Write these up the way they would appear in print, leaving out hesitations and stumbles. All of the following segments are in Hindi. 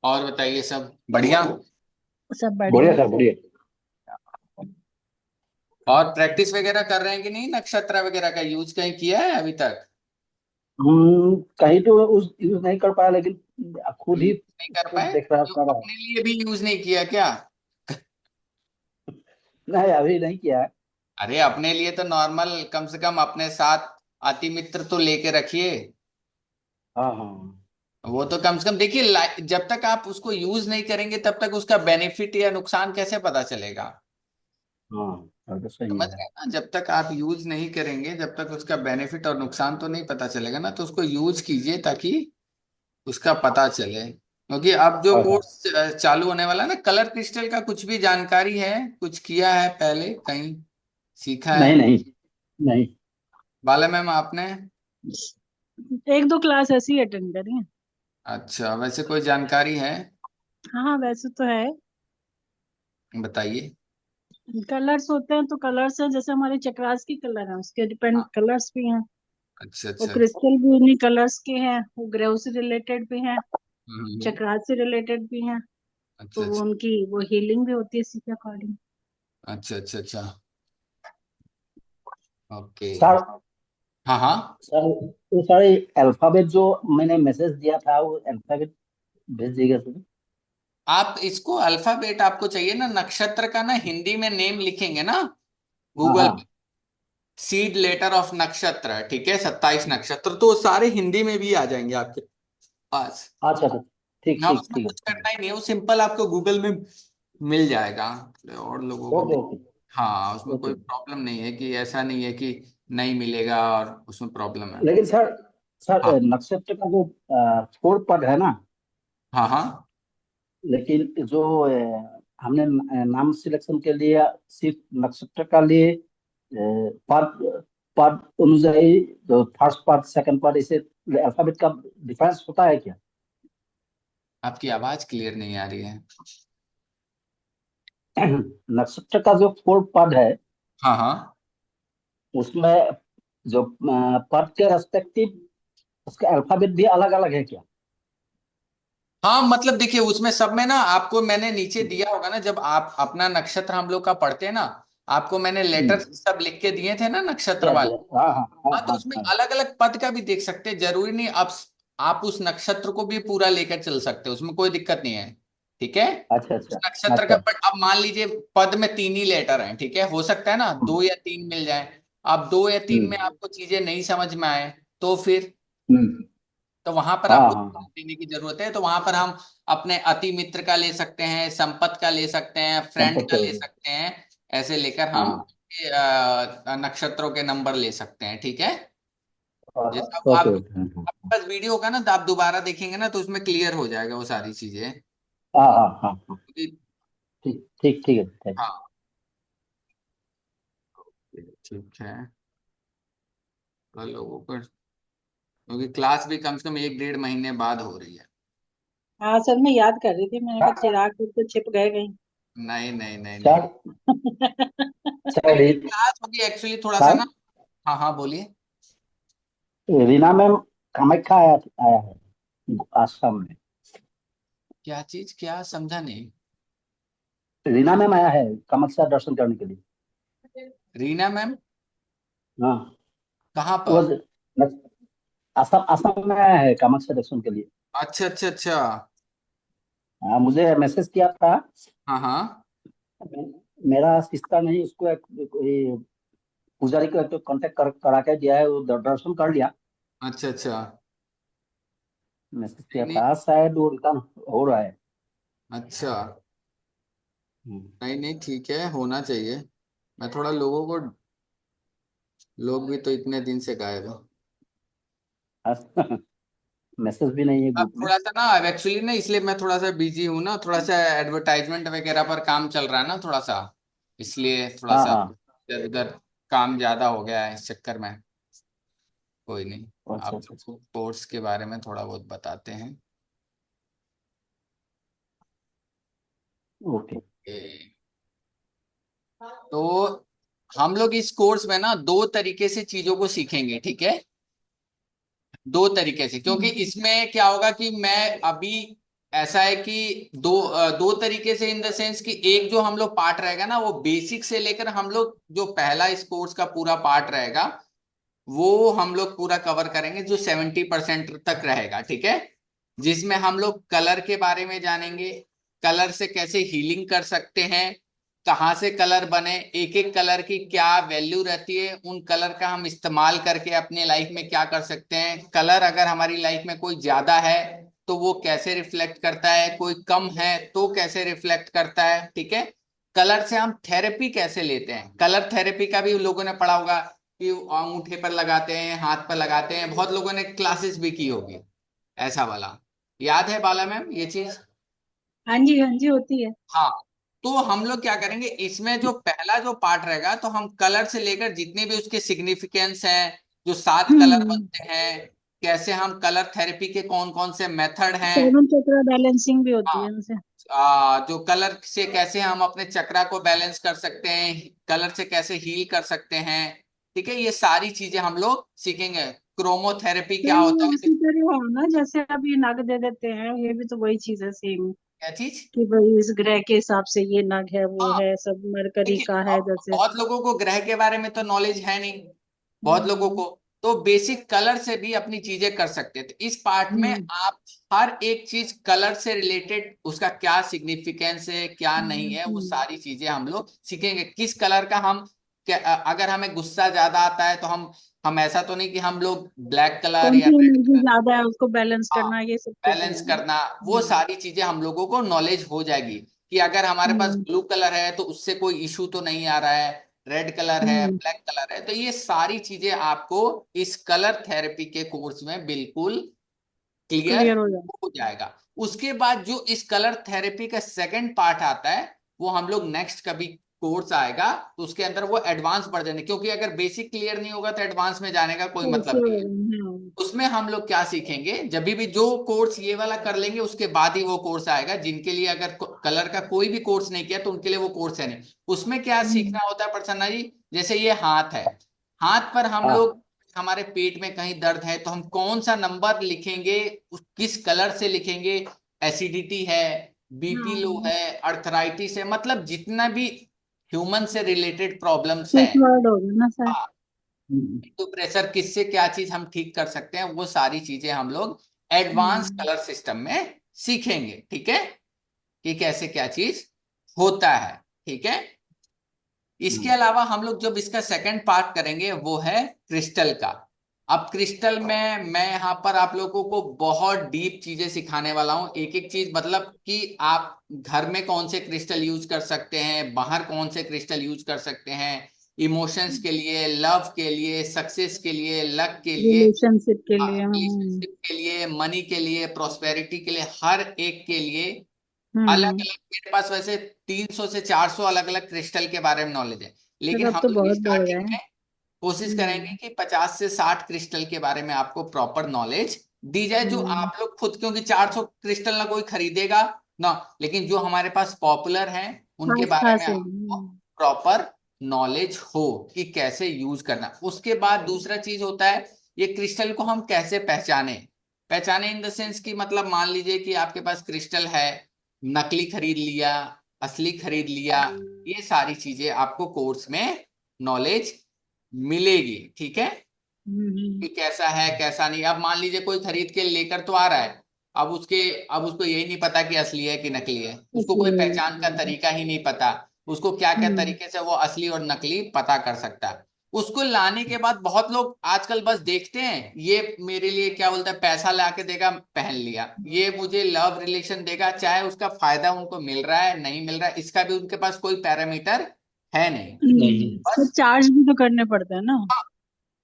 और बताइए, सब बढ़िया। सब बढ़िया बढ़िया। सर बढ़िया। और प्रैक्टिस वगैरह कर रहे हैं कि नहीं? नक्षत्र वगैरह का यूज कहीं किया है अभी तक? कहीं तो उस यूज नहीं कर पाया, लेकिन खुद ही नहीं कर खुद पाए? देख रहा जो था। अपने लिए भी यूज नहीं किया क्या? नहीं, अभी नहीं किया है। अरे अपने लिए तो नॉर्मल, कम से कम अपने साथ अति मित्र तो लेके रखिए। हाँ हाँ वो तो कम से कम देखिए, जब तक आप उसको यूज नहीं करेंगे तब तक उसका बेनिफिट या नुकसान कैसे पता चलेगा? हाँ, तो सही समझ है। रहे हैं ना? जब तक आप यूज नहीं करेंगे, जब तक उसका बेनिफिट और नुकसान तो नहीं पता चलेगा ना, तो उसको यूज कीजिए ताकि उसका पता चले। क्योंकि अब जो हाँ हाँ। कोर्स चालू होने वाला है ना, कलर क्रिस्टल का कुछ भी जानकारी है? कुछ किया है पहले कहीं? सीखा है? नहीं नहीं नहीं। बाला मैम आपने? एक दो क्लास ऐसी अटेंड करी है। अच्छा, वैसे कोई जानकारी है? हाँ हाँ, वैसे तो है। बताइए। कलर्स होते हैं तो कलर्स है, जैसे हमारे चक्रास की कलर है, उसके डिपेंड हाँ। कलर्स भी हैं। अच्छा वो अच्छा। क्रिस्टल भी उन्हीं कलर्स के हैं, वो ग्रह से रिलेटेड भी हैं, हम्म। चक्रास से रिलेटेड भी हैं। अच्छा तो वो अच्छा। उनकी वो हीलिंग भी होती है इसी के अकॉर्डिंग। अच्छा अच्छा अच्छा। ओके। सर हाँ हाँ। सर वो सारे अल्फाबेट जो मैंने मैसेज दिया था, वो अल्फाबेट भेज दीजिएगा सर। आप इसको अल्फाबेट आपको चाहिए ना? नक्षत्र का ना हिंदी में नेम लिखेंगे ना हाँ गूगल पे, हाँ। सीड लेटर ऑफ नक्षत्र, ठीक है, 27 नक्षत्र, तो वो सारे हिंदी में भी आ जाएंगे आपके पास। अच्छा अच्छा। ठीक हाँ, ठीक उसमें ठीक है कुछ ठीक करना ही नहीं है, वो सिंपल आपको गूगल में मिल जाएगा। और लोगों है। को ओके ओके हाँ, उसमें कोई ओके। प्रॉब्लम नहीं है, कि ऐसा नहीं है कि नहीं मिलेगा और उसमें प्रॉब्लम है। लेकिन सर, हाँ नक्षत्र का जो फोर पद है ना, हाँ हाँ। लेकिन जो हमने नाम सिलेक्शन के लिए सिर्फ नक्षत्र का लिए पद पद अनुযায়ী, जो फर्स्ट पद सेकंड पद, इसे अल्फाबेट का डिफरेंस होता है क्या? आपकी आवाज क्लियर नहीं आ रही है। नक्षत्र का जो फोर पद है, हाँ हाँ। उसमें जो पद के रेस्पेक्टिव उसके अल्फाबेट भी अलग अलग है क्या? हाँ मतलब देखिए, उसमें सब में ना आपको मैंने नीचे दिया होगा ना, जब आप अपना नक्षत्र हम लोग का पढ़ते हैं ना, आपको मैंने लेटर हम्म, सब लिख के दिए थे ना नक्षत्र दिया वाले। दिया, हाँ हाँ हाँ हाँ, तो हाँ उसमें हाँ। अलग अलग पद का भी देख सकते हैं, जरूरी नहीं आप उस नक्षत्र को भी पूरा लेकर चल सकते हो, उसमें कोई दिक्कत नहीं है। ठीक है। अच्छा उस अच्छा नक्षत्र का अच्छा। पद, अब मान लीजिए पद में तीन ही लेटर हैं, ठीक है, हो सकता है ना हम्म दो या तीन मिल जाए। अब दो या तीन में हम्म आपको चीजें नहीं समझ में आए, तो फिर हम्म, तो वहां पर हाँ आपको हाँ हाँ। देने की जरूरत है, तो वहां पर हम अपने अति मित्र का ले सकते हैं, संपत का ले सकते हैं, फ्रेंड का संपर्क ले सकते हैं। ऐसे लेकर हम हाँ। नक्षत्रों के नंबर ले सकते हैं, ठीक है। जैसा ओके आप ओके हाँ आपके पास वीडियो होगा ना, तो आप दोबारा देखेंगे ना, तो उसमें क्लियर हो जाएगा वो सारी चीजें। हाँ हाँ हाँ हाँ। क्योंकि- ठीक ठीक ठीक है, थैंक यू। हाँ, ठीक है। तो लोगों को, क्योंकि क्लास भी कम से कम एक डेढ़ महीने बाद हो रही है। हाँ सर, मैं याद कर रही थी, मैंने कहा सर चिराग तो छिप गए कहीं। नहीं नहीं नहीं नहीं। सर नहीं सर नहीं, क्लास होगी एक्चुअली थोड़ा सा सर, ना। हाँ हाँ, बोलिए। रीना मैम कामाख्या आया आया है आश्रम में। क्या चीज? क्या समझा नहीं। रीना मैम आया है कामाख्या दर्शन करने के लिए। रीना मैम? हाँ, कहाँ वो पर? आसाम आसाम में आया है कामाख्या दर्शन के लिए। अच्छा अच्छा अच्छा। हाँ, मुझे मैसेज किया था। हाँ हाँ। मेरा सिस्टर नहीं, उसको एक कोई पुजारी को एक तो कांटेक्ट करा के दिया है, वो दर्शन कर लिया। अच्छा अच्छा। मैसेज नहीं किया नहीं। था, शायद वो रिटर्न हो रहा है। अच्छा। हम्म। नहीं नहीं, ठीक है, होना चाहिए। मैं थोड़ा लोगों को, लोग भी तो इतने दिन से गायब है। मैसेज भी नहीं है अब ग्रुप में। थोड़ा सा ना, अब एक्चुअली ना, इसलिए मैं थोड़ा सा बिजी हूँ ना, थोड़ा सा एडवर्टाइजमेंट वगैरह पर काम चल रहा है ना थोड़ा सा, इसलिए थोड़ा हाँ सा हाँ। इधर उधर काम ज्यादा हो गया है इस चक्कर में। कोई नहीं। अच्छा अच्छा आपको कोर्स के बारे में थोड़ा बहुत बताते हैं। ओके। ए, तो हम लोग इस कोर्स में ना दो तरीके से चीजों को सीखेंगे, ठीक है। दो तरीके से, क्योंकि इसमें क्या होगा कि मैं अभी ऐसा है कि दो तरीके से इन द सेंस कि एक जो हम लोग पार्ट रहेगा ना वो बेसिक से लेकर हम लोग जो पहला इस कोर्स का पूरा पार्ट रहेगा वो हम लोग पूरा कवर करेंगे जो 70% तक रहेगा, ठीक है। जिसमें हम लोग कलर के बारे में जानेंगे, कलर से कैसे हीलिंग कर सकते हैं, कहाँ से कलर बने, एक एक कलर की क्या वैल्यू रहती है, उन कलर का हम इस्तेमाल करके अपने लाइफ में क्या कर सकते हैं, कलर अगर हमारी लाइफ में कोई ज्यादा है तो वो कैसे रिफ्लेक्ट करता है, कोई कम है तो कैसे रिफ्लेक्ट करता है, ठीक है। कलर से हम थेरेपी कैसे लेते हैं, कलर थेरेपी का भी लोगों ने पढ़ा होगा कि अंगूठे पर लगाते हैं, हाथ पर लगाते हैं, बहुत लोगों ने क्लासेस भी की होगी ऐसा वाला। याद है बाला मैम ये चीज? हाँ जी, हाँ जी, होती है। हाँ। तो हम लोग क्या करेंगे इसमें जो पहला जो पार्ट रहेगा तो हम कलर से लेकर जितने भी उसके सिग्निफिकेंस हैं, जो 7 कलर हम्म। बनते हैं, कैसे हम कलर थेरेपी के कौन कौन से मेथड हैं। सेवन चक्र बैलेंसिंग भी होती हाँ। है इनसे। जो कलर से कैसे हम अपने चक्रा को बैलेंस कर सकते हैं, कलर से कैसे हील कर सकते हैं, ठीक है, ये सारी चीजें हम लोग सीखेंगे। क्रोमोथेरेपी क्या सेम होता है, उसी तरह है ना, जैसे अब ये नग दे देते हैं, ये भी तो वही चीज है सेम, क्या चीज। कि भाई इस ग्रह के हिसाब से ये नग है, वो हाँ है, सब मरकरी देखिए, का है अब जैसे। बहुत लोगों को ग्रह के बारे में तो नॉलेज है नहीं, बहुत लोगों हम्म। को। तो बेसिक कलर से भी अपनी चीजें कर सकते थे इस पार्ट में हम्म। आप। हर एक चीज कलर से रिलेटेड उसका क्या सिग्निफिकेंस है क्या नहीं है वो हम्म। सारी चीजें हम लोग सीखेंगे। किस कलर का हम अगर हमें गुस्सा ज्यादा आता है तो हम ऐसा तो नहीं कि हम लोग ब्लैक कलर कौन या सी रेड एनर्जी कलर, ज्यादा है उसको बैलेंस हाँ, करना, ये सब कुछ है। बैलेंस करना, वो सारी चीजें हम लोगों को नॉलेज हो जाएगी कि अगर हमारे पास हम्म। ब्लू कलर है तो उससे कोई इशू तो नहीं आ रहा है, रेड कलर है, हम्म। ब्लैक कलर है, तो ये सारी चीजें आपको इस कलर थेरेपी के कोर्स में बिल्कुल क्लियर क्लियर हो जाए। हो जाएगा। उसके बाद जो इस कलर थेरेपी का सेकंड पार्ट आता है वो हम लोग नेक्स्ट कभी कोर्स आएगा तो उसके अंदर वो एडवांस बढ़ जाने, क्योंकि अगर बेसिक क्लियर नहीं होगा तो एडवांस में जाने का कोई कैसे मतलब नहीं है। होगा? हाँ। उसमें हम लोग क्या सीखेंगे, जब भी जो कोर्स ये वाला कर लेंगे उसके बाद ही वो कोर्स आएगा। जिनके लिए अगर कलर का कोई भी कोर्स नहीं किया तो उनके लिए वो कोर्स है नहीं। उसमें क्या हम्म। सीखना होता है प्रसन्ना जी, जैसे ये हाथ है, हाथ पर हम हाँ। लोग हमारे पेट में कहीं दर्द है तो हम कौन सा नंबर लिखेंगे, किस कलर से लिखेंगे, एसिडिटी है, बीपी लो हाँ, है, अर्थराइटिस है, मतलब जितना भी ह्यूमन से रिलेटेड प्रॉब्लम्स है, एक वर्ड होगा ना सर। हम्म। तो प्रेशर किससे क्या चीज हम ठीक कर सकते हैं वो सारी चीजें हम लोग एडवांस हम्म। कलर सिस्टम में सीखेंगे, ठीक है, कि कैसे क्या चीज होता है, ठीक है। इसके हम्म। अलावा हम लोग जब इसका सेकंड पार्ट करेंगे वो है क्रिस्टल का। अब क्रिस्टल में मैं यहाँ पर आप लोगों को बहुत डीप चीजें सिखाने वाला हूँ, एक एक चीज, मतलब कि आप घर में कौन से क्रिस्टल यूज कर सकते हैं, बाहर कौन से क्रिस्टल यूज कर सकते हैं, इमोशंस के लिए, लव के लिए, सक्सेस के लिए, लक के लिए, रिलेशनशिप के लिए। रिलेशनशिप के लिए, मनी के लिए, प्रोस्पेरिटी के लिए, हर एक के लिए अलग हम्म। अलग। मेरे पास वैसे 300 से 400 अलग अलग क्रिस्टल के बारे में नॉलेज है, सर लेकिन अब हम तो लोग बहुत बढ़ गए स्टार्टिंग हैं। में कोशिश करेंगे हम्म। कि 50 से 60 क्रिस्टल के बारे में आपको प्रॉपर नॉलेज दी जाए, जो हम्म। आप लोग खुद, क्योंकि 400 क्रिस्टल ना कोई खरीदेगा ना, लेकिन जो हमारे पास पॉपुलर हैं उनके खास बारे में खास है। आपको प्रॉपर नॉलेज हो कि कैसे यूज करना। उसके बाद दूसरा चीज होता है ये क्रिस्टल को हम कैसे पहचाने, पहचाने इन द सेंस कि मतलब मान लीजिए कि आपके पास क्रिस्टल है, नकली खरीद लिया, असली खरीद लिया, ये सारी चीजें आपको कोर्स में नॉलेज मिलेगी, ठीक है, हम्म। कि कैसा है कैसा नहीं। अब मान लीजिए कोई खरीद के लेकर तो आ रहा है, अब उसको यही नहीं पता कि असली है कि नकली है, उसको कोई इसलिए। पहचान का तरीका ही नहीं पता, उसको क्या क्या हम्म। तरीके से वो असली और नकली पता कर सकता है। उसको लाने के बाद बहुत लोग आजकल बस देखते हैं ये मेरे लिए क्या बोलता है, पैसा ला के देगा पहन लिया, ये मुझे लव रिलेशन देगा, चाहे उसका फायदा उनको मिल रहा है नहीं मिल रहा है इसका भी उनके पास कोई पैरामीटर है नहीं, नहीं। सर बस। चार्ज भी तो करने पड़ते हैं ना।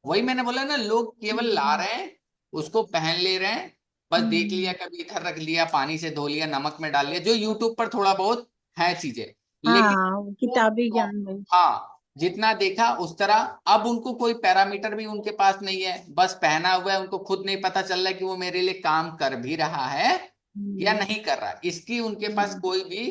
वही मैंने बोला ना, लोग केवल ला हम्म। रहे हैं, उसको पहन ले रहे हैं, बस देख लिया, हम्म। कभी इधर रख लिया, पानी से धो लिया, नमक में डाल लिया, जो यूट्यूब पर थोड़ा बहुत है चीजें, लेकिन हाँ, वो वो किताबी ज्ञान में। हाँ जितना देखा उस तरह। अब उनको कोई पैरामीटर भी उनके पास नहीं है, बस पहना हुआ है, उनको खुद नहीं पता चल रहा है कि वो मेरे लिए काम कर भी रहा है या हम्म। नहीं कर रहा, इसकी उनके पास हम्म। कोई भी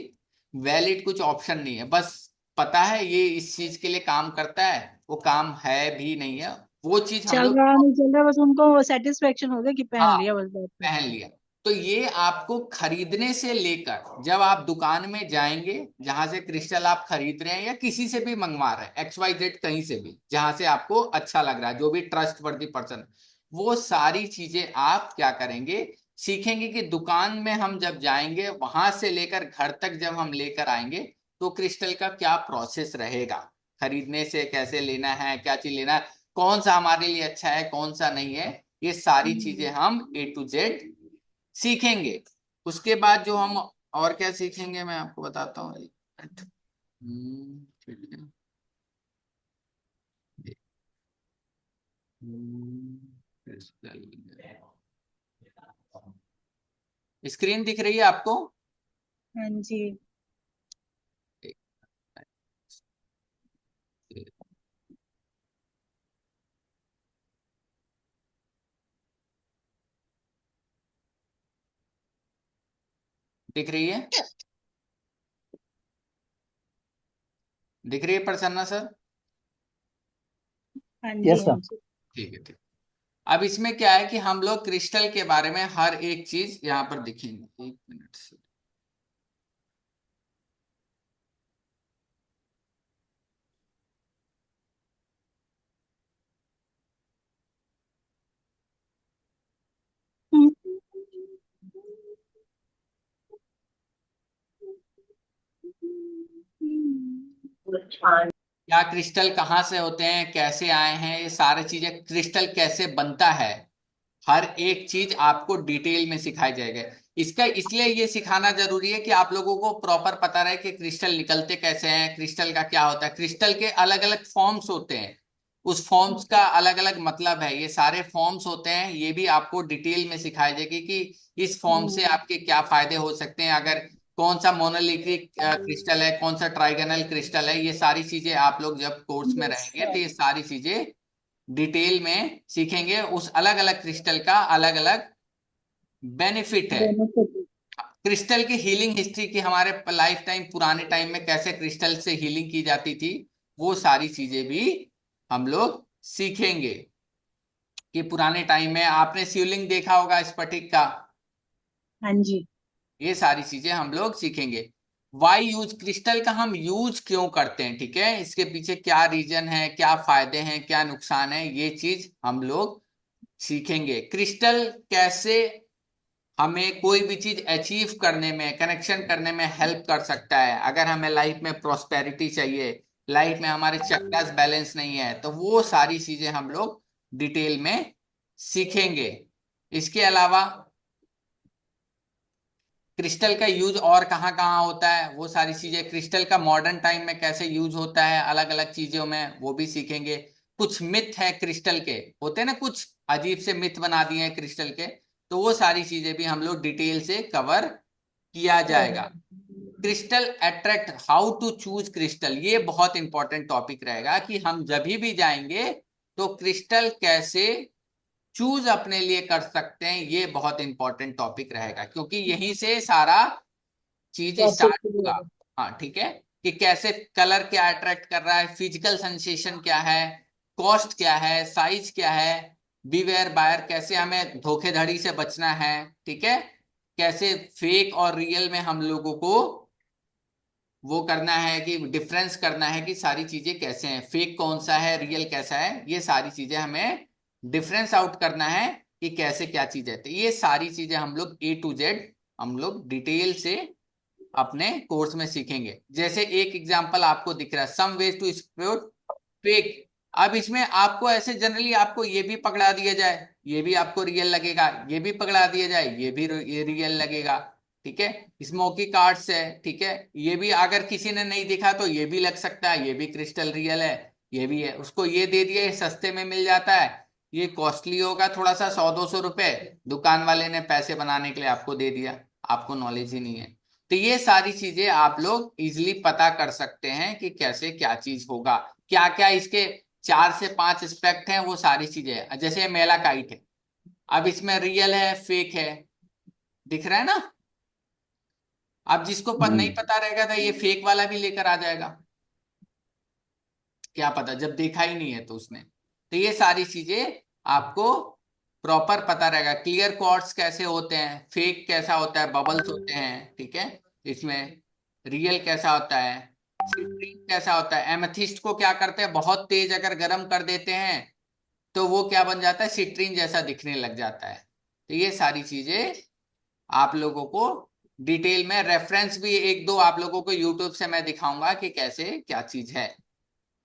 वैलिड कुछ ऑप्शन नहीं है। बस पता है ये इस चीज के लिए काम करता है, वो काम है भी नहीं है, वो चीज हम चल लोग रहा नहीं चल रहा, बस उनको सेटिस्फेक्शन हो गया कि पहन हाँ लिया, बस बात पहन खत्म। लिया। तो ये आपको खरीदने से लेकर जब आप दुकान में जाएंगे, जहां से क्रिस्टल आप खरीद रहे हैं या किसी से भी मंगवा रहे हैं, XYZ कहीं से भी जहां से आपको अच्छा लग रहा है, जो भी ट्रस्ट वर्दी पर्सन, वो सारी चीजें आप क्या करेंगे, सीखेंगे कि दुकान में हम जब जाएंगे, वहां से लेकर घर तक जब हम लेकर आएंगे, तो क्रिस्टल का क्या प्रोसेस रहेगा, खरीदने से कैसे लेना है, क्या चीज लेना है, कौन सा हमारे लिए अच्छा है, कौन सा नहीं है, ये सारी चीजें हम A to Z सीखेंगे। उसके बाद जो हम और क्या सीखेंगे मैं आपको बताता हूँ। ठीक है। स्क्रीन दिख रही है आपको? हाँ जी। दिख रही है? दिख रही है प्रसन्ना सर? हाँ जी। यस हाँ सर। जी। ठीक है, ठीक। अब इसमें क्या है कि हम लोग क्रिस्टल के बारे में हर एक चीज यहाँ पर दिखेंगे। 1 मिनट से क्या क्रिस्टल कहाँ से होते हैं, कैसे आए हैं, ये सारी चीजें, क्रिस्टल कैसे बनता है, हर एक चीज आपको डिटेल में सिखाई जाएगा। इसका इसलिए ये सिखाना जरूरी है कि आप लोगों को प्रॉपर पता रहे कि क्रिस्टल निकलते कैसे हैं, क्रिस्टल का क्या होता है, क्रिस्टल के अलग अलग फॉर्म्स होते हैं, उस फॉर्म्स का अलग अलग मतलब है, ये सारे फॉर्म्स होते हैं, ये भी आपको डिटेल में सिखाई जाएगी कि इस फॉर्म से आपके क्या फायदे हो सकते हैं, अगर कौन सा मोनोलिथिक क्रिस्टल है, कौन सा ट्राइगोनल क्रिस्टल है, ये सारी चीजें आप लोग जब कोर्स में यस रहेंगे तो सर। ये सारी चीजें डिटेल में सीखेंगे। उस अलग अलग क्रिस्टल का अलग अलग बेनिफिट है। बेनिफिट। क्रिस्टल की हीलिंग हिस्ट्री की, हमारे लाइफ टाइम पुराने टाइम में कैसे क्रिस्टल से हीलिंग की जाती थी, वो सारी चीजें भी हम लोग सीखेंगे। कि पुराने टाइम में आपने शिवलिंग देखा होगा स्फटिक का, हाँ जी। ये सारी चीजें हम लोग सीखेंगे। वाई यूज क्रिस्टल का, हम यूज क्यों करते हैं, ठीक है, इसके पीछे क्या रीजन है, क्या फायदे हैं, क्या नुकसान है, ये चीज हम लोग सीखेंगे। क्रिस्टल कैसे हमें कोई भी चीज अचीव करने में, कनेक्शन करने में हेल्प कर सकता है, अगर हमें लाइफ में प्रोस्पेरिटी चाहिए, लाइफ में हमारे चक्रास बैलेंस नहीं है, तो वो सारी चीजें हम लोग डिटेल में सीखेंगे। इसके अलावा क्रिस्टल का यूज और कहाँ कहाँ होता है, वो सारी चीजें, क्रिस्टल का मॉडर्न टाइम में कैसे यूज होता है अलग अलग चीजों में, वो भी सीखेंगे। कुछ मिथ है क्रिस्टल के, होते हैं ना कुछ अजीब से मिथ बना दिए हैं क्रिस्टल के, तो वो सारी चीजें भी हम लोग डिटेल से कवर किया जाएगा। Crystal attract, how to choose crystal, ये बहुत इंपॉर्टेंट टॉपिक रहेगा कि हम जब भी जाएंगे तो क्रिस्टल कैसे चूज अपने लिए कर सकते हैं, ये बहुत इंपॉर्टेंट टॉपिक रहेगा, क्योंकि यहीं से सारा चीज प्रोसेस स्टार्ट शुरू होगा। होगा। हाँ ठीक है, कि कैसे कलर क्या अट्रैक्ट कर रहा है, फिजिकल सेंसेशन क्या है, कॉस्ट क्या है, साइज क्या है, बीवेयर बायर, कैसे हमें धोखेधड़ी से बचना है, ठीक है, कैसे फेक और रियल में हम लोगों को वो करना है, कि डिफरेंस करना है कि सारी चीजें कैसे हैं, फेक कौन सा है, रियल कैसा है, ये सारी चीजें हमें डिफरेंस आउट करना है कि कैसे क्या चीज है। तो ये सारी चीजें हम लोग A to Z हम लोग डिटेल से अपने कोर्स में सीखेंगे। जैसे एक एग्जांपल आपको दिख रहा है, some ways to spot fake. अब इसमें आपको ऐसे जनरली आपको ये भी पकड़ा दिया जाए, ये भी आपको रियल लगेगा, ये भी पकड़ा दिया जाए, ये भी ये रियल लगेगा, ठीक है, स्मोकी कार्ड्स है, ठीक है, ये भी अगर किसी ने नहीं देखा तो ये भी लग सकता है, ये भी क्रिस्टल रियल है, ये भी है, उसको ये दे दिया, ये सस्ते में मिल जाता है, ये कॉस्टली होगा थोड़ा सा, 100-200 रुपए, दुकान वाले ने पैसे बनाने के लिए आपको दे दिया, आपको नॉलेज ही नहीं है। तो ये सारी चीजें आप लोग इजिली पता कर सकते हैं कि कैसे क्या चीज होगा, क्या क्या इसके 4 से 5 एस्पेक्ट हैं, वो सारी चीजें, जैसे मेलाकाइट है, अब इसमें रियल है फेक है, दिख रहा है ना। अब जिसको नहीं हम्म। पता रहेगा था, ये फेक वाला भी लेकर आ जाएगा, क्या पता, जब देखा ही नहीं है तो उसने। तो ये सारी चीजें आपको प्रॉपर पता रहेगा। क्लियर क्वार्ट्ज कैसे होते हैं, फेक कैसा होता है, बबल्स होते हैं, ठीक है, इसमें रियल कैसा होता है, सिट्रीन कैसा होता है। एमेथिस्ट को क्या करते हैं, बहुत तेज अगर गर्म कर देते हैं तो वो क्या बन जाता है, सिट्रीन जैसा दिखने लग जाता है। तो ये सारी चीजें आप लोगों को डिटेल में, रेफरेंस भी एक दो आप लोगों को यूट्यूब से मैं दिखाऊंगा कि कैसे क्या चीज है।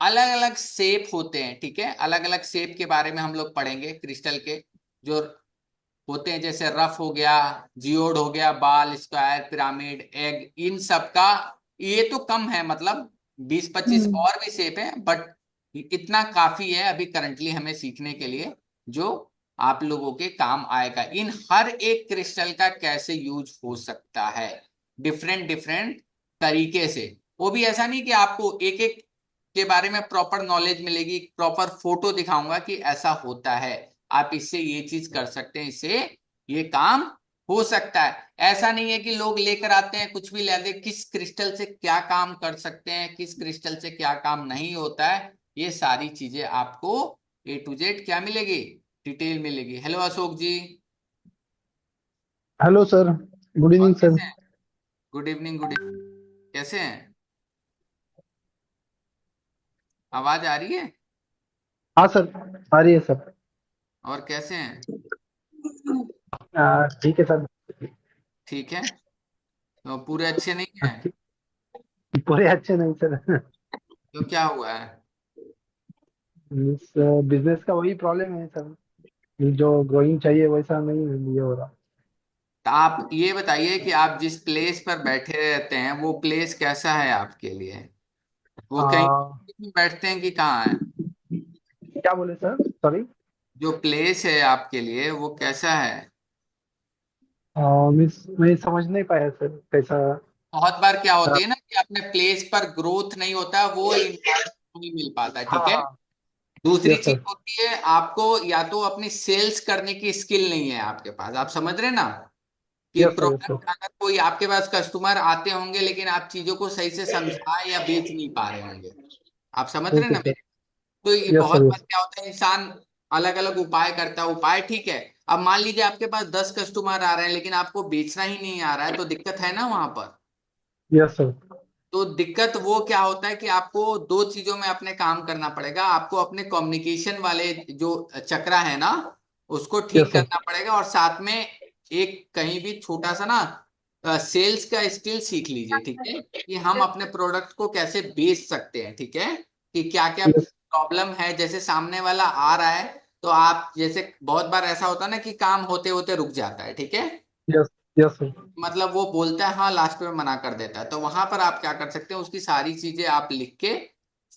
अलग अलग शेप होते हैं, ठीक है, अलग अलग शेप के बारे में हम लोग पढ़ेंगे क्रिस्टल के, जो होते हैं, जैसे रफ हो गया, जियोड हो गया, बाल, स्क्वायर, पिरामिड, एग, इन सब का। ये तो कम है, मतलब 20-25 और भी शेप है, बट इतना काफी है अभी करंटली हमें सीखने के लिए, जो आप लोगों के काम आएगा। इन हर एक क्रिस्टल का कैसे यूज हो सकता है डिफरेंट डिफरेंट तरीके से। वो भी ऐसा नहीं कि आपको एक एक के बारे में प्रॉपर नॉलेज मिलेगी, प्रॉपर फोटो दिखाऊंगा कि ऐसा होता है, आप इससे ये चीज कर सकते हैं, इससे ये काम हो सकता है। ऐसा नहीं है कि लोग लेकर आते हैं कुछ भी ले आते, किस क्रिस्टल से क्या काम कर सकते हैं, किस क्रिस्टल से क्या काम नहीं होता है, ये सारी चीजें आपको A to Z क्या मिलेगी, डिटेल मिलेगी। Hello Ashok ji. Hello sir. Good और इवनिंग सर। कैसे हैं? Good evening, good evening. कैसे हैं? आवाज आ रही है? हाँ सर, आ रही है सर। और कैसे हैं? ठीक है सर। ठीक है, तो पूरे अच्छे नहीं हाँ, हैं? पूरे अच्छे नहीं सर। तो क्या हुआ है? इस बिजनेस का वही प्रॉब्लम है सर, जो ग्रोइंग चाहिए वैसा नहीं ये हो रहा। तो आप ये बताइए कि आप जिस प्लेस पर बैठे रहते हैं वो प्लेस कैसा है आपके लिए, वो कहीं आ, बैठते हैं कि कहाँ है? क्या बोले सर, सॉरी। जो प्लेस है आपके लिए वो कैसा है? मिस मैं समझ नहीं पाया सर कैसा। बहुत बार क्या हाँ होती है ना कि अपने प्लेस पर ग्रोथ नहीं होता, वो इन्वायरमेंट नहीं मिल पाता, ठीक है। हाँ। दूसरी यस चीज सर। होती है, आपको या तो अपनी सेल्स करने की स्किल नहीं है आपके पास, आप समझ रहे ना, कि yes sir. Yes product sir. अगर कोई आपके पास कस्टमर आते होंगे लेकिन आप चीजों को सही से समझा या बेच नहीं पा रहे होंगे, आप समझ रहे हैं ओके ना सर। मेरे। तो ये यस बहुत सर। बार यस। क्या होता है, इंसान अलग अलग उपाय करता है, उपाय ठीक है। अब मान लीजिए आपके पास 10 कस्टमर आ रहे हैं लेकिन आपको बेचना ही नहीं आ रहा है, तो दिक्कत है ना वहां पर। Yes sir. तो दिक्कत वो क्या होता है कि आपको दो चीजों में अपने काम करना पड़ेगा, आपको अपने कम्युनिकेशन वाले जो चक्रा है ना उसको ठीक यस सर। करना पड़ेगा, और साथ में एक कहीं भी छोटा सा ना सेल्स का स्किल सीख लीजिए, ठीक है, कि हम अपने प्रोडक्ट को कैसे बेच सकते हैं, ठीक है, कि क्या क्या यस। प्रॉब्लम है। जैसे सामने वाला आ रहा है तो आप, जैसे बहुत बार ऐसा होता है ना कि काम होते होते रुक जाता है, ठीक है, यस। Yes sir. मतलब वो बोलता है हाँ, लास्ट में मना कर देता है, तो वहां पर आप क्या कर सकते हैं, उसकी सारी चीजें आप लिख के,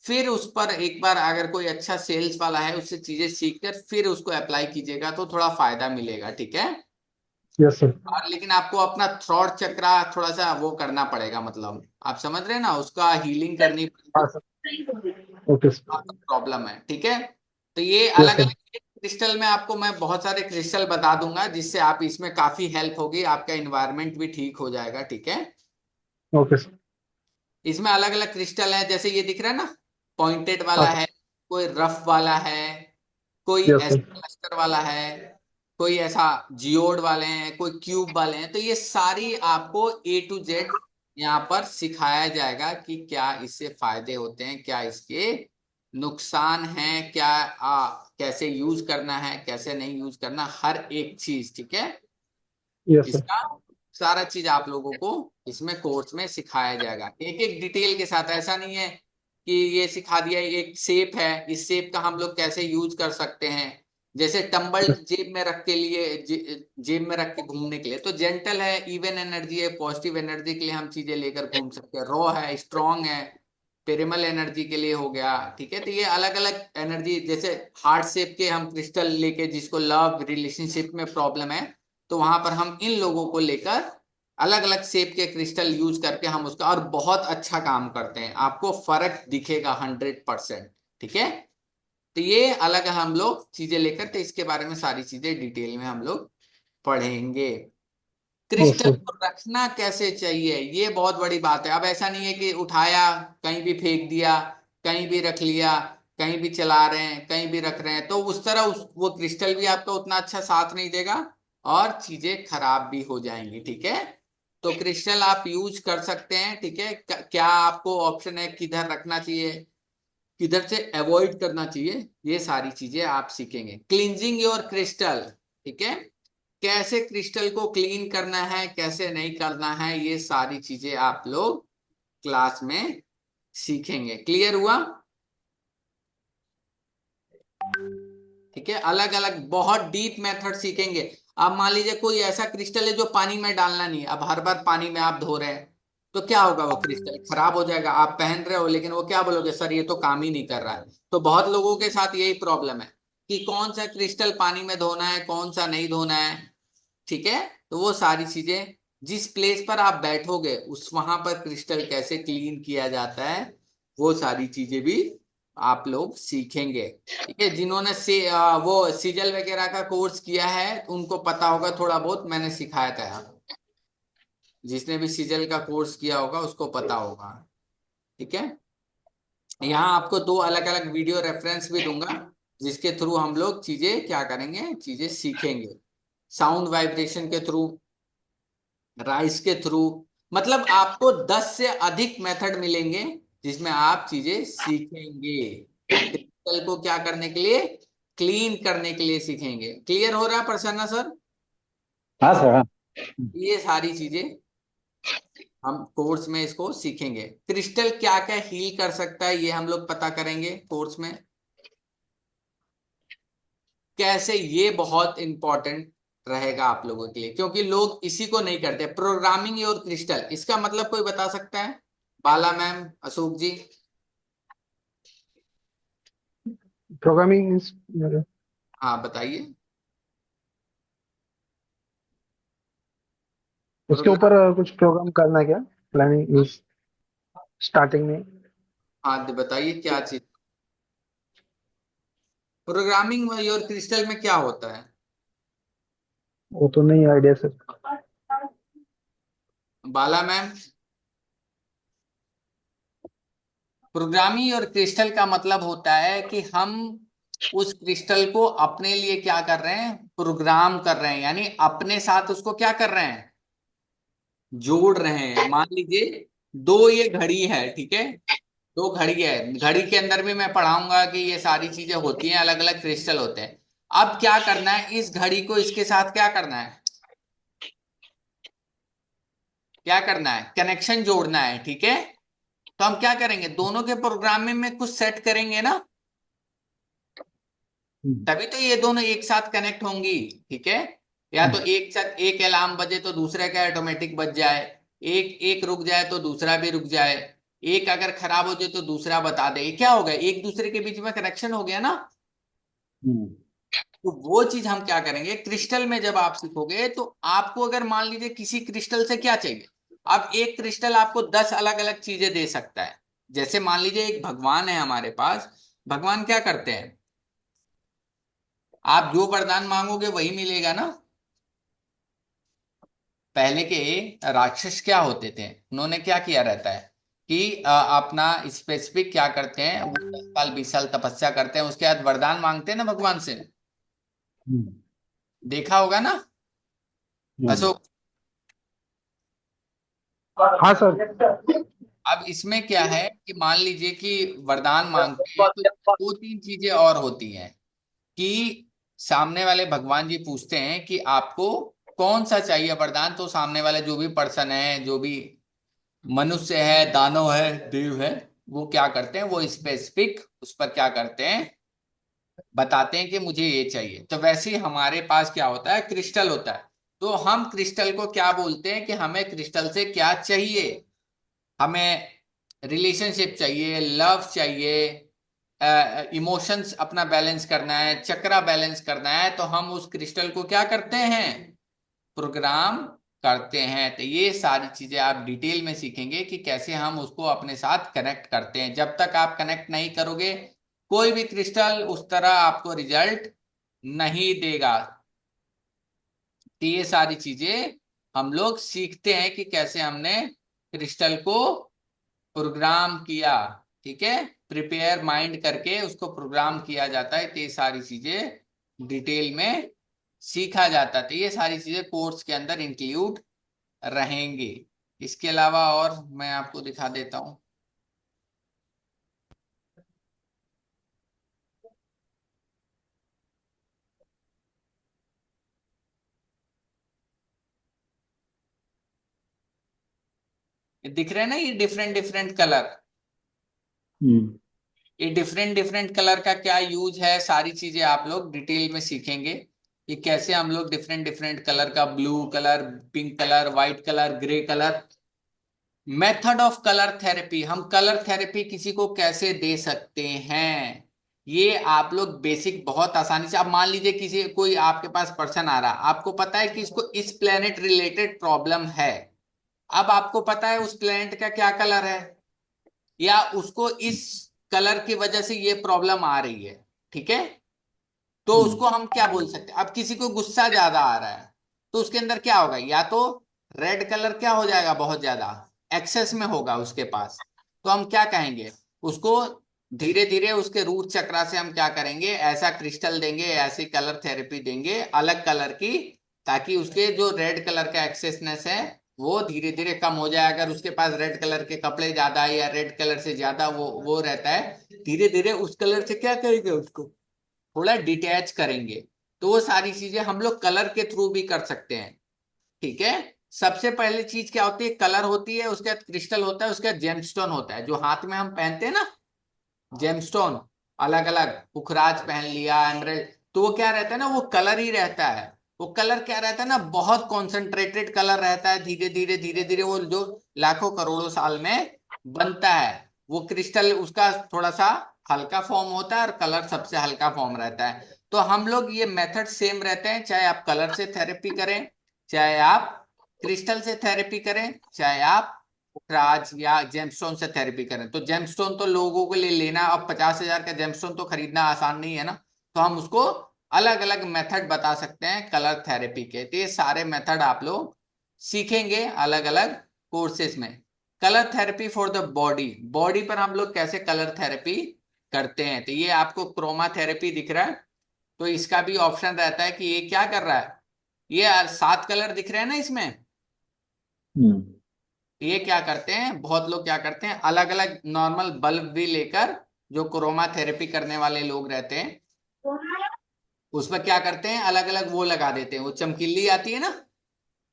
फिर उस पर एक बार अगर कोई अच्छा सेल्स वाला है उससे चीजें सीख कर फिर उसको अप्लाई कीजिएगा तो थोड़ा फायदा मिलेगा, ठीक है। Yes sir. और लेकिन आपको अपना थ्रॉट चक्रा थोड़ा सा वो करना पड़ेगा, मतलब आप समझ रहे हैं ना, उसका हीलिंग करनी हाँ सर। Okay sir. प्रॉब्लम है, ठीक है। तो ये यस अलग सर। अलग क्रिस्टल में आपको मैं बहुत सारे क्रिस्टल बता दूंगा, जिससे आप इसमें काफी हेल्प होगी, आपका इन्वायरमेंट भी ठीक हो जाएगा, ठीक है। Okay sir. इसमें अलग अलग क्रिस्टल है, जैसे ये दिख रहा है ना, पॉइंटेड हाँ वाला सर। है, कोई रफ वाला है, कोई यस ऐसा सर। क्लस्टर वाला है, कोई ऐसा जियोड वाले हैं, कोई क्यूब वाले हैं। तो ये सारी आपको A to Z यहाँ पर सिखाया जाएगा कि क्या इससे फायदे होते हैं, क्या इसके नुकसान हैं, क्या कैसे यूज करना है, कैसे नहीं यूज करना, हर एक चीज, ठीक है। Yes sir. इसका सारा चीज आप लोगों को इसमें कोर्स में सिखाया जाएगा, एक एक डिटेल के साथ। ऐसा नहीं है कि ये सिखा दिया, एक शेप है, इस शेप का हम लोग कैसे यूज कर सकते हैं। जैसे टंबल जेब में रख के लिए, जेब में रख के घूमने के लिए तो जेंटल है, इवन एनर्जी है, पॉजिटिव एनर्जी के लिए हम चीजें लेकर घूम सकते हैं। रॉ है, स्ट्रांग है, पेरिमल एनर्जी के लिए हो गया, ठीक है। तो ये अलग अलग एनर्जी, जैसे हार्ट शेप के हम क्रिस्टल लेके, जिसको लव रिलेशनशिप में प्रॉब्लम है, तो वहां पर हम इन लोगों को लेकर अलग अलग शेप के क्रिस्टल यूज करके हम उसका, और बहुत अच्छा काम करते हैं, आपको फर्क दिखेगा 100%, ठीक है। तो ये अलग हम लोग चीजें लेकर, तो इसके बारे में सारी चीजें डिटेल में हम लोग पढ़ेंगे। ओ क्रिस्टल सर। को रखना कैसे चाहिए ये बहुत बड़ी बात है। अब ऐसा नहीं है कि उठाया कहीं भी फेंक दिया, कहीं भी रख लिया, कहीं भी चला रहे हैं, कहीं भी रख रहे हैं, तो उस तरह वो क्रिस्टल भी आपका उतना अच्छा साथ नहीं देगा और चीजें खराब भी हो जाएंगी। ठीक है, तो क्रिस्टल आप यूज कर सकते हैं। ठीक है, क्या आपको ऑप्शन है, किधर रखना चाहिए, किधर से अवॉइड करना चाहिए, ये सारी चीजें आप सीखेंगे। क्लींजिंग योर क्रिस्टल, ठीक है, कैसे क्रिस्टल को क्लीन करना है, कैसे नहीं करना है, ये सारी चीजें आप लोग क्लास में सीखेंगे। क्लियर हुआ? ठीक है, अलग अलग बहुत डीप मेथड सीखेंगे। अब मान लीजिए कोई ऐसा क्रिस्टल है जो पानी में डालना नहीं है, अब हर बार पानी में आप धो रहे हैं, तो क्या होगा, वो क्रिस्टल खराब हो जाएगा। आप पहन रहे हो लेकिन वो क्या बोलोगे, सर ये तो काम ही नहीं कर रहा है। तो बहुत लोगों के साथ यही प्रॉब्लम है कि कौन सा क्रिस्टल पानी में धोना है, कौन सा नहीं धोना है। ठीक है, तो वो सारी चीजें, जिस प्लेस पर आप बैठोगे उस वहां पर क्रिस्टल कैसे क्लीन किया जाता है, वो सारी चीजें भी आप लोग सीखेंगे। ठीक है, जिन्होंने वो सीजल वगैरह का कोर्स किया है उनको पता होगा, थोड़ा बहुत मैंने सिखाया था यहाँ। जिसने भी सीजल का कोर्स किया होगा उसको पता होगा। ठीक है, यहाँ आपको दो अलग अलग वीडियो रेफरेंस भी दूंगा, जिसके थ्रू हम लोग चीजें क्या करेंगे, चीजें सीखेंगे। साउंड वाइब्रेशन के थ्रू, राइस के थ्रू, मतलब आपको 10 से अधिक मेथड मिलेंगे जिसमें आप चीजें सीखेंगे। क्रिस्टल को क्या करने के लिए, क्लीन करने के लिए सीखेंगे। क्लियर हो रहा है प्रसन्ना सर? हाँ सर, हाँ। ये सारी चीजें हम कोर्स में इसको सीखेंगे। क्रिस्टल क्या क्या हील कर सकता है ये हम लोग पता करेंगे कोर्स में, कैसे, ये बहुत इंपॉर्टेंट रहेगा आप लोगों के लिए, क्योंकि लोग इसी को नहीं करते। प्रोग्रामिंग और क्रिस्टल, इसका मतलब कोई बता सकता है? बाला मैम, अशोक जी। प्रोग्रामिंग मीन्स हाँ बताइए। उसके प्रोग्राम, ऊपर कुछ प्रोग्राम करना है क्या? प्लानिंग मीन्स स्टार्टिंग में। हाँ बताइए क्या चीज, प्रोग्रामिंग और क्रिस्टल में क्या होता है? वो तो नहीं आइडिया सर। बाला मैम, प्रोग्रामिंग और क्रिस्टल का मतलब होता है कि हम उस क्रिस्टल को अपने लिए क्या कर रहे हैं, प्रोग्राम कर रहे हैं, यानी अपने साथ उसको क्या कर रहे हैं, जोड़ रहे हैं। मान लीजिए दो ये घड़ी है, ठीक है, दो घड़ी है, घड़ी के अंदर भी मैं पढ़ाऊंगा कि ये सारी चीजें होती हैं, अलग अलग क्रिस्टल होते हैं। अब क्या करना है, इस घड़ी को इसके साथ क्या करना है, क्या करना है, कनेक्शन जोड़ना है। ठीक है, तो हम क्या करेंगे, दोनों के प्रोग्रामिंग में कुछ सेट करेंगे ना, तभी तो ये दोनों एक साथ कनेक्ट होंगी। ठीक है, या तो एक साथ एक अलार्म बजे तो दूसरे का ऑटोमेटिक बज जाए, एक एक रुक जाए तो दूसरा भी रुक जाए, एक अगर खराब हो जाए तो दूसरा बता दे, ये क्या हो गया, एक दूसरे के बीच में कनेक्शन हो गया ना। हम्म। तो वो चीज हम क्या करेंगे, क्रिस्टल में जब आप सीखोगे तो आपको अगर मान लीजिए किसी क्रिस्टल से क्या चाहिए, अब एक क्रिस्टल आपको 10 अलग अलग चीजें दे सकता है। जैसे मान लीजिए एक भगवान है हमारे पास, भगवान क्या करते हैं, आप जो वरदान मांगोगे वही मिलेगा ना। पहले के राक्षस क्या होते थे, उन्होंने क्या किया रहता है कि अपना स्पेसिफिक क्या करते हैं, वो 10 साल 20 साल तपस्या करते हैं, उसके बाद वरदान मांगते हैं ना भगवान से। हम्म। देखा होगा ना हम्म। अशोक? हाँ सर। अब इसमें क्या है कि मान लीजिए कि वरदान मांगते हैं तो दो तीन चीजें और होती हैं कि सामने वाले भगवान जी पूछते हैं कि आपको कौन सा चाहिए वरदान, तो सामने वाले जो भी पर्सन है, जो भी मनुष्य है, दानव है, देव है, वो क्या करते हैं, वो स्पेसिफिक उस पर क्या करते हैं, बताते हैं कि मुझे ये चाहिए। तो वैसे ही हमारे पास क्या होता है, क्रिस्टल होता है। तो हम क्रिस्टल को क्या बोलते हैं कि हमें क्रिस्टल से क्या चाहिए, हमें रिलेशनशिप चाहिए, लव चाहिए, इमोशंस अपना बैलेंस करना है, चक्रा बैलेंस करना है, तो हम उस क्रिस्टल को क्या करते हैं, प्रोग्राम करते हैं। तो ये सारी चीजें आप डिटेल में सीखेंगे कि कैसे हम उसको अपने साथ कनेक्ट करते हैं। जब तक आप कनेक्ट नहीं करोगे कोई भी क्रिस्टल उस तरह आपको रिजल्ट नहीं देगा। तो ये सारी चीजें हम लोग सीखते हैं कि कैसे हमने क्रिस्टल को प्रोग्राम किया। ठीक है, प्रिपेयर माइंड करके उसको प्रोग्राम किया जाता है, तो ये सारी चीजें डिटेल में सीखा जाता है। तो ये सारी चीजें कोर्स के अंदर इंक्लूड रहेंगी। इसके अलावा और मैं आपको दिखा देता हूँ। ये दिख रहे हैं ना, ये डिफरेंट डिफरेंट कलर। हम्म ये डिफरेंट डिफरेंट कलर का क्या यूज है, सारी चीजें आप लोग डिटेल में सीखेंगे कि कैसे हम लोग डिफरेंट डिफरेंट कलर का, blue colour, pink colour, white colour, grey colour, method of colour therapy, हम कलर थेरेपी किसी को कैसे दे सकते हैं, ये आप लोग बेसिक बहुत आसानी से। अब मान लीजिए किसी कोई आपके पास पर्सन आ रहा, आपको पता है कि इसको इस प्लेनेट रिलेटेड प्रॉब्लम है। अब आपको पता है उस प्लेनेट का क्या कलर है, या उसको इस कलर की वजह से ये प्रॉब्लम आ रही है, ठीक है। तो उसको हम क्या बोल सकते हैं। अब किसी को गुस्सा ज्यादा आ रहा है, तो उसके अंदर क्या होगा, या तो रेड कलर क्या हो जाएगा, बहुत ज्यादा एक्सेस में होगा उसके पास। तो हम क्या कहेंगे उसको, धीरे धीरे उसके रूट चक्रा से हम क्या करेंगे, ऐसा क्रिस्टल देंगे, ऐसी कलर थेरेपी देंगे अलग कलर की, ताकि उसके जो रेड कलर का एक्सेसनेस है वो धीरे धीरे कम हो जाए। अगर उसके पास रेड कलर के कपड़े ज्यादा है या रेड कलर से ज्यादा वो रहता है, धीरे धीरे उस कलर से क्या करेंगे, उसको थोड़ा डिटैच करेंगे। तो वो सारी चीजें हम लोग कलर के थ्रू भी कर सकते हैं, ठीक है। सबसे पहले चीज क्या होती है, कलर होती है, उसके बाद क्रिस्टल होता है, उसके बाद जेमस्टोन होता है, जो हाथ में हम पहनते हैं ना, जेमस्टोन। अलग अलग पुखराज पहन लिया, एमराल्ड, तो वो क्या रहता है ना, वो कलर ही रहता है। वो कलर क्या रहता है ना, बहुत कॉन्सेंट्रेटेड कलर रहता है, धीरे धीरे धीरे धीरे वो जो लाखों करोड़ों साल में बनता है। वो क्रिस्टल उसका थोड़ा सा हल्का फॉर्म होता है और कलर सबसे हल्का फॉर्म रहता है। तो हम लोग ये मेथड सेम रहते हैं, चाहे आप कलर से थेरेपी करें, चाहे आप क्रिस्टल से थेरेपी करें, चाहे आप राज या जेमस्टोन से थेरेपी करें। तो जेमस्टोन तो लोगों के लिए लेना, अब 50,000 का जेमस्टोन तो खरीदना आसान नहीं है ना। तो हम उसको अलग अलग मेथड बता सकते हैं कलर थेरेपी के। तो ये सारे मेथड आप लोग सीखेंगे अलग अलग कोर्सेज में। Colour therapy for the body, body पर हम लोग कैसे कलर थेरेपी करते हैं। तो ये आपको क्रोमा थेरेपी दिख रहा है, तो इसका भी ऑप्शन रहता है कि ये क्या कर रहा है, ये 7 कलर दिख रहे हैं ना इसमें। हम्म ये क्या करते हैं, बहुत लोग क्या करते हैं, अलग अलग नॉर्मल बल्ब भी लेकर, जो क्रोमा थेरेपी करने वाले लोग रहते हैं, उस पर क्या करते हैं, अलग अलग वो लगा देते हैं, वो चमकीली आती है ना,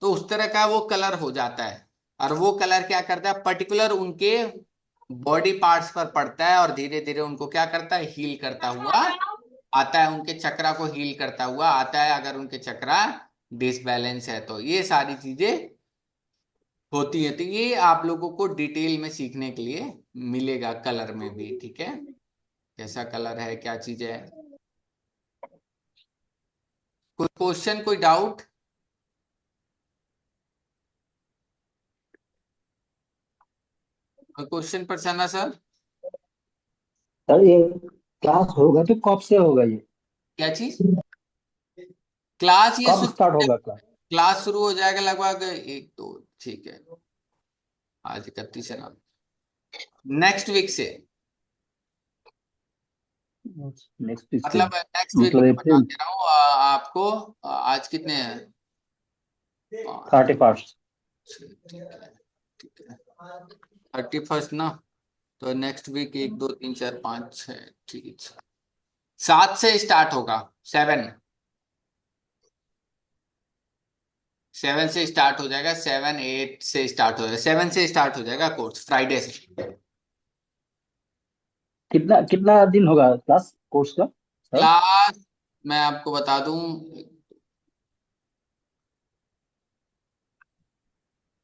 तो उस तरह का वो कलर हो जाता है। और वो कलर क्या करता है, पर्टिकुलर उनके बॉडी पार्ट्स पर पड़ता है और धीरे धीरे उनको क्या करता है, हील करता हुआ आता है, उनके चक्रा को हील करता हुआ आता है, अगर उनके चक्रा डिसबैलेंस है तो। ये सारी चीजें होती है। तो ये आप लोगों को डिटेल में सीखने के लिए मिलेगा कलर में भी, ठीक है, कैसा कलर है, क्या चीज है। कोई क्वेश्चन, कोई डाउट। कोई क्वेश्चन प्रसन्ना सर। सर ये क्लास होगा तो कब से होगा ये? क्या चीज, क्लास ये कब शुरू, स्टार्ट होगा क्लास? क्लास शुरू हो जाएगा लगभग एक दो, ठीक है, आज 31 है ना, नेक्स्ट वीक से। नेक्स्ट वीक से? मतलब नेक्स्ट वीक मतलब में बता अप्रैल दे रहा हूँ आपको। आज कितने हैं, 31st। ठीक है, ठीक है, 31 ना। तो नेक्स्ट वीक 1 2 3 4 5 6, ठीक है, 7 से स्टार्ट होगा, 7 से स्टार्ट हो जाएगा, 7 8 से स्टार्ट हो जाएगा, 7 से स्टार्ट हो जाएगा कोर्स, फ्राइडे से। कितना कितना दिन होगा क्लास कोर्स का सर? क्लास मैं आपको बता दूं,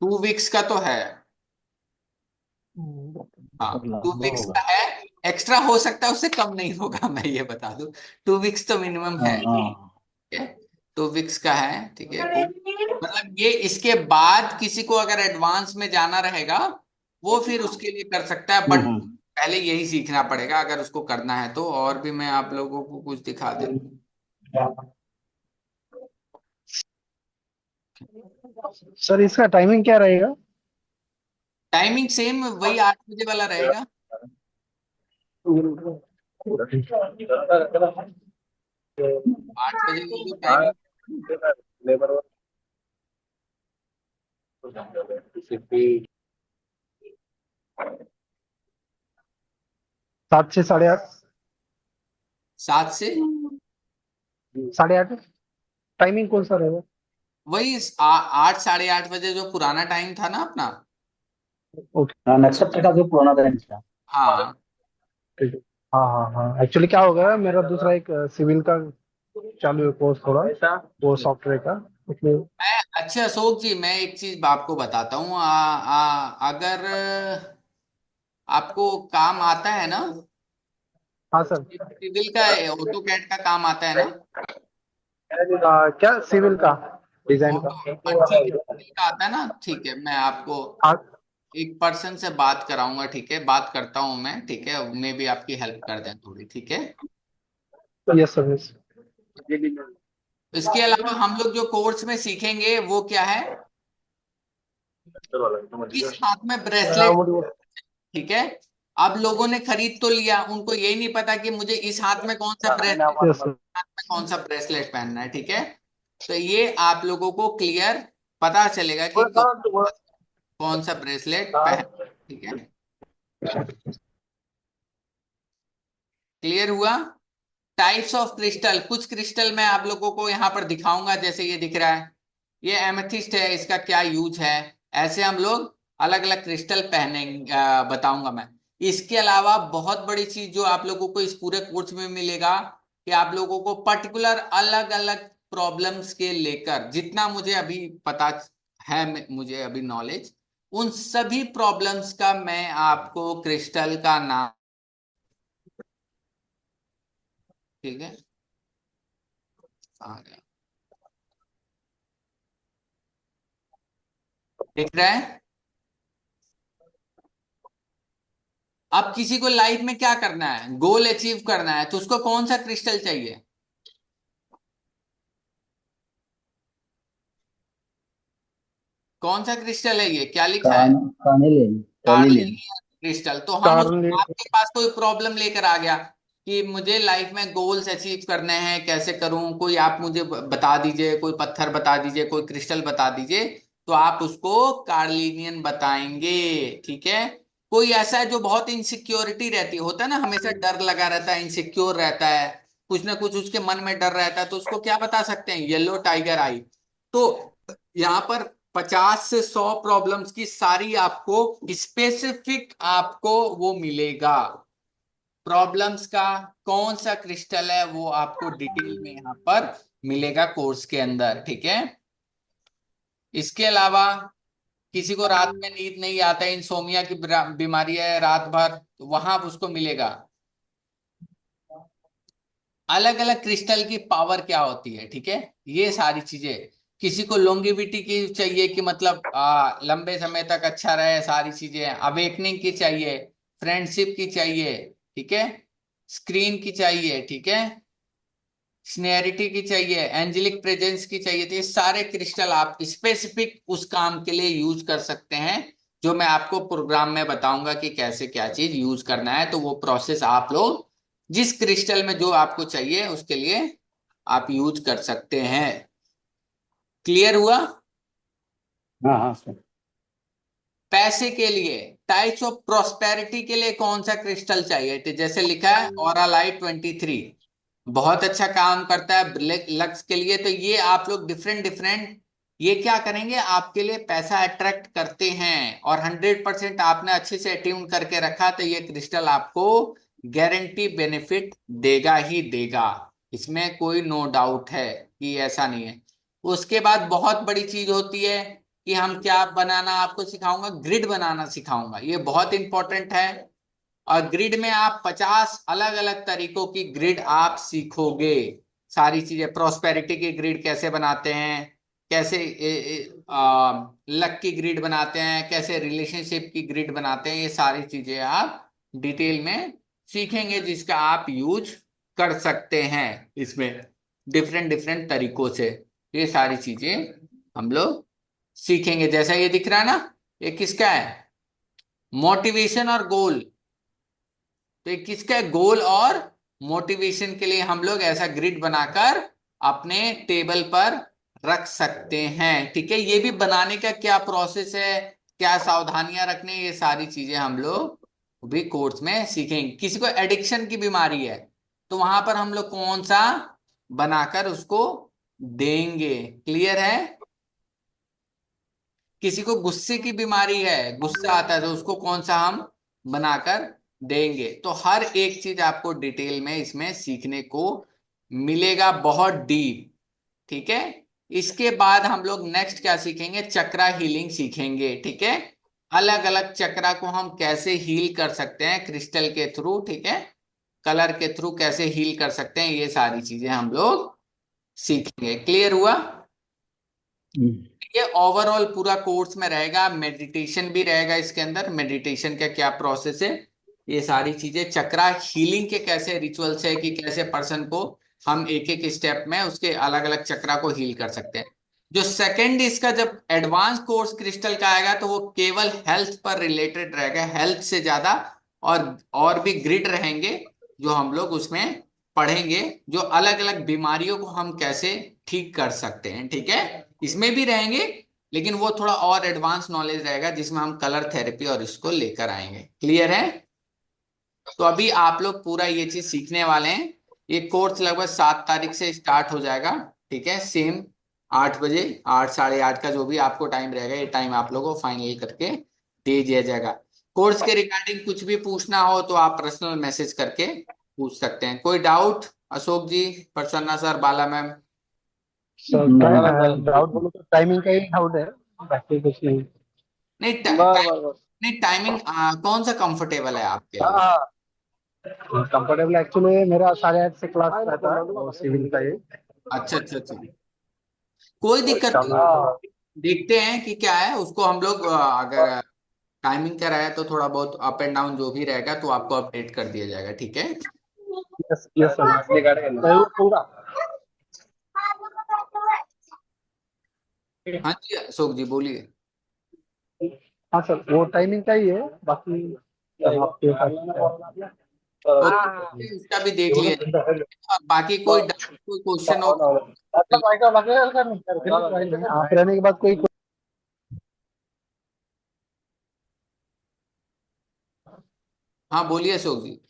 2 वीक्स का तो है। हाँ, मतलब टू लंबा वीक्स होगा। का है, एक्स्ट्रा हो सकता है, उससे कम नहीं होगा, मैं ये बता दूं। 2 वीक्स तो मिनिमम हाँ है, हाँ। ठीक है, 2 वीक्स का है, ठीक है। मतलब ये इसके बाद किसी को अगर एडवांस में जाना रहेगा, वो फिर उसके लिए कर सकता है, बट हम्म। पहले यही सीखना पड़ेगा अगर उसको करना है तो। और भी मैं आप लोगों को कुछ दिखा देता सर इसका टाइमिंग क्या रहेगा? टाइमिंग सेम वही 8 बजे वाला रहेगा। 8 बजे की जो टाइमिंग। लेबर 7 से 8:30। 7 से 8:30 टाइमिंग कौन सा रहेगा? वही 8 8:30 बजे जो पुराना टाइम था ना अपना। ओके। हाँ, नक्षत्र का जो पुराना टाइम था। हाँ ठीक है। हाँ हाँ हाँ, एक्चुअली क्या हो गया, मेरा दूसरा एक सिविल का चालू है कोर्स थोड़ा, वो सॉफ्टवेयर का, इसलिए। अच्छा अशोक जी, मैं एक चीज आपको बताता हूँ। अगर आपको काम आता है ना, हाँ सर। सिविल का ऑटो कैड का काम आता है ना? क्या सिविल का डिजाइन का? ठीक है, सिविल का आता है ना, ठीक है। मैं आपको हाँ। एक पर्सन से बात कराऊंगा, ठीक है, बात करता हूँ मैं, ठीक है, मे भी आपकी हेल्प कर दें थोड़ी, ठीक है। Yes sir, yes. इसके अलावा हम लोग जो कोर्स में सीखेंगे वो क्या है, किस हाथ में ब्रेसलेट, ठीक है। अब लोगों ने खरीद तो लिया, उनको यही नहीं पता कि मुझे इस हाथ में कौन सा ब्रेसलेट, यस सर। हाथ में कौन सा ब्रेसलेट पहनना है, ठीक है। तो ये आप लोगों को क्लियर पता चलेगा कि कौन सा ब्रेसलेट पहन, ठीक है। क्लियर हुआ? टाइप्स ऑफ क्रिस्टल, कुछ क्रिस्टल मैं आप लोगों को यहाँ पर दिखाऊंगा, जैसे ये दिख रहा है, ये एमेथिस्ट है, इसका क्या यूज है। ऐसे हम लोग अलग अलग क्रिस्टल पहनेंगे, बताऊंगा मैं। इसके अलावा बहुत बड़ी चीज जो आप लोगों को इस पूरे कोर्स में मिलेगा, कि आप लोगों को पर्टिकुलर अलग अलग प्रॉब्लम्स के लेकर, जितना मुझे अभी पता है, मुझे अभी नॉलेज, उन सभी प्रॉब्लम्स का मैं आपको क्रिस्टल का नाम, ठीक है, आ गया, दिख रहा है। अब किसी को लाइफ में क्या करना है, गोल अचीव करना है, तो उसको कौन सा क्रिस्टल चाहिए? कौन सा क्रिस्टल है, ये क्या लिखा है? Carnelian, carnelian. Carnelian crystal. तो हम उस, कार्ल। आपके पास कोई प्रॉब्लम लेकर आ गया कि मुझे लाइफ में गोल्स अचीव करने हैं, कैसे करूं, कोई आप मुझे बता दीजिए, कोई पत्थर बता दीजिए, कोई क्रिस्टल बता दीजिए, तो आप उसको कार्लिनियन बताएंगे, ठीक है। कोई ऐसा है जो बहुत इनसिक्योरिटी रहती है, होता है ना, हमेशा डर लगा रहता है, इनसिक्योर रहता है, कुछ ना कुछ उसके मन में डर रहता है, तो उसको क्या बता सकते हैं, येलो टाइगर आई। तो यहाँ पर 50 से 100 प्रॉब्लम्स की सारी आपको स्पेसिफिक आपको वो मिलेगा। प्रॉब्लम्स का कौन सा क्रिस्टल है वो आपको डिटेल में यहाँ पर मिलेगा कोर्स के अंदर, ठीक है। इसके अलावा किसी को रात में नींद नहीं आता, इंसोमिया की बीमारी है रात भर, तो वहां उसको मिलेगा। अलग अलग क्रिस्टल की पावर क्या होती है, ठीक है, ये सारी चीजें। किसी को लॉन्गेविटी की चाहिए, कि मतलब लंबे समय तक अच्छा रहे, सारी चीजें, अवेकनिंग की चाहिए, फ्रेंडशिप की चाहिए, ठीक है, स्क्रीन की चाहिए, ठीक है, स्नेरिटी की चाहिए, एंजेलिक प्रेजेंस की चाहिए, तो ये सारे क्रिस्टल आप स्पेसिफिक उस काम के लिए यूज कर सकते हैं, जो मैं आपको प्रोग्राम में बताऊंगा कि कैसे क्या चीज यूज करना है। तो वो प्रोसेस आप लोग जिस क्रिस्टल में जो आपको चाहिए उसके लिए आप यूज कर सकते हैं। क्लियर हुआ? हाँ हाँ सर। पैसे के लिए, टाइप्स ऑफ प्रोस्पेरिटी के लिए कौन सा क्रिस्टल चाहिए, तो जैसे लिखा है ओरालाइट 23, बहुत अच्छा काम करता है लक्स के लिए। तो ये आप लोग डिफरेंट डिफरेंट, ये क्या करेंगे, आपके लिए पैसा अट्रैक्ट करते हैं, और 100% आपने अच्छे से ट्यून करके रखा, तो ये क्रिस्टल आपको गारंटी बेनिफिट देगा ही देगा, इसमें कोई नो डाउट है कि ऐसा नहीं है। उसके बाद बहुत बड़ी चीज होती है कि हम क्या बनाना आपको सिखाऊंगा, ग्रिड बनाना सिखाऊंगा, ये बहुत इंपॉर्टेंट है। और ग्रिड में आप 50 अलग अलग तरीकों की ग्रिड आप सीखोगे, सारी चीजें, प्रोस्पेरिटी की ग्रिड कैसे बनाते हैं, कैसे लक की ग्रिड बनाते हैं, कैसे रिलेशनशिप की ग्रिड बनाते हैं, ये सारी चीजें आप डिटेल में सीखेंगे, जिसका आप यूज कर सकते हैं इसमें डिफरेंट डिफरेंट तरीकों से। ये सारी चीजें हम लोग सीखेंगे। जैसा ये दिख रहा है ना, ये किसका है, मोटिवेशन और गोल। तो ये किसका गोल और मोटिवेशन के लिए हम लोग ऐसा ग्रिड बनाकर अपने टेबल पर रख सकते हैं। ठीक है, ये भी बनाने का क्या प्रोसेस है, क्या सावधानियां रखने, ये सारी चीजें हम लोग भी कोर्स में सीखेंगे। किसी को एडिक्शन की बीमारी है तो वहां पर हम लोग कौन सा बनाकर उसको देंगे, क्लियर है। किसी को गुस्से की बीमारी है, गुस्सा आता है, तो उसको कौन सा हम बनाकर देंगे। तो हर एक चीज आपको डिटेल में इसमें सीखने को मिलेगा, बहुत डीप। ठीक है, इसके बाद हम लोग नेक्स्ट क्या सीखेंगे, चक्रा हीलिंग सीखेंगे। ठीक है, अलग अलग चक्रा को हम कैसे हील कर सकते हैं क्रिस्टल के थ्रू, ठीक है, कलर के थ्रू कैसे हील कर सकते हैं, ये सारी चीजें हम लोग सीखेंगे। क्लियर हुआ। ये ओवरऑल पूरा कोर्स में रहेगा, मेडिटेशन भी रहेगा इसके अंदर, मेडिटेशन का क्या प्रोसेस है, ये सारी चीजें, चक्रा हीलिंग के कैसे रिचुअल्स है कि कैसे पर्सन को हम एक एक स्टेप में उसके अलग अलग चक्रा को हील कर सकते हैं। जो सेकंड इसका जब एडवांस कोर्स क्रिस्टल का आएगा तो वो केवल हेल्थ पर रिलेटेड रहेगा, हेल्थ से ज्यादा और भी ग्रिड रहेंगे जो हम लोग उसमें पढ़ेंगे, जो अलग अलग बीमारियों को हम कैसे ठीक कर सकते हैं। ठीक है, इसमें भी रहेंगे लेकिन वो थोड़ा और एडवांस नॉलेज रहेगा जिसमें हम कलर थेरेपी और इसको लेकर आएंगे। क्लियर है। तो अभी आप लोग पूरा ये चीज सीखने वाले हैं। ये कोर्स लगभग 7 तारीख से स्टार्ट हो जाएगा। ठीक है, सेम 8 बजे, 8 8:30 का जो भी आपको टाइम रहेगा, ये टाइम आप लोगों को फाइनल करके दे दिया जाएगा। कोर्स के रिगार्डिंग कुछ भी पूछना हो तो आप पर्सनल मैसेज करके पूछ सकते हैं। कोई डाउट अशोक जी, प्रसन्ना सर, बाला मैम? डाउट बोलो तो टाइमिंग का ही डाउट है, बाकी कुछ नहीं। नहीं नहीं, टाइमिंग कौन सा कंफर्टेबल है आपके लिए? हाँ, कंफर्टेबल एक्चुअली मेरा 8:30 से क्लास रहता है और सिविल का ये अच्छा अच्छा अच्छा, कोई दिक्कत चालू नहीं। है। देखते हैं कि क्या है उसको हम लोग अगर टाइमिंग का रहा तो थोड़ा बहुत अप एंड डाउन जो भी रहेगा तो आपको अपडेट कर दिया जाएगा। ठीक है, यस यस सर पूरा। हाँ जी अशोक जी बोलिए। हाँ सर, वो टाइमिंग का ही है, बाकी सब आपके पास ओके, उसका भी देख लिया जाएगा। और बाकी कोई कोई क्वेश्चन हो? आप रहने के बाद कोई हाँ बोलिए अशोक जी।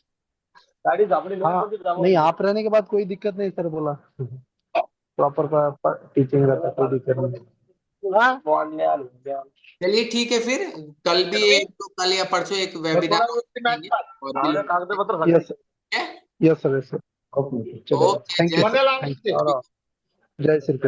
हाँ, नहीं आप रहने के बाद कोई दिक्कत नहीं सर, बोला प्रॉपर टीचिंग रहता है, कोई दिक्कत नहीं। चलिए ठीक है, फिर कल भी एक तो कल या परसों एक वेबिनार देंगे और भी लोग। यस सर, ठीक है, yes sir, yes sir. Okay चलेगा, ओके, थैंक यू जय सर, थैंक यू। जय श्री कृष्ण।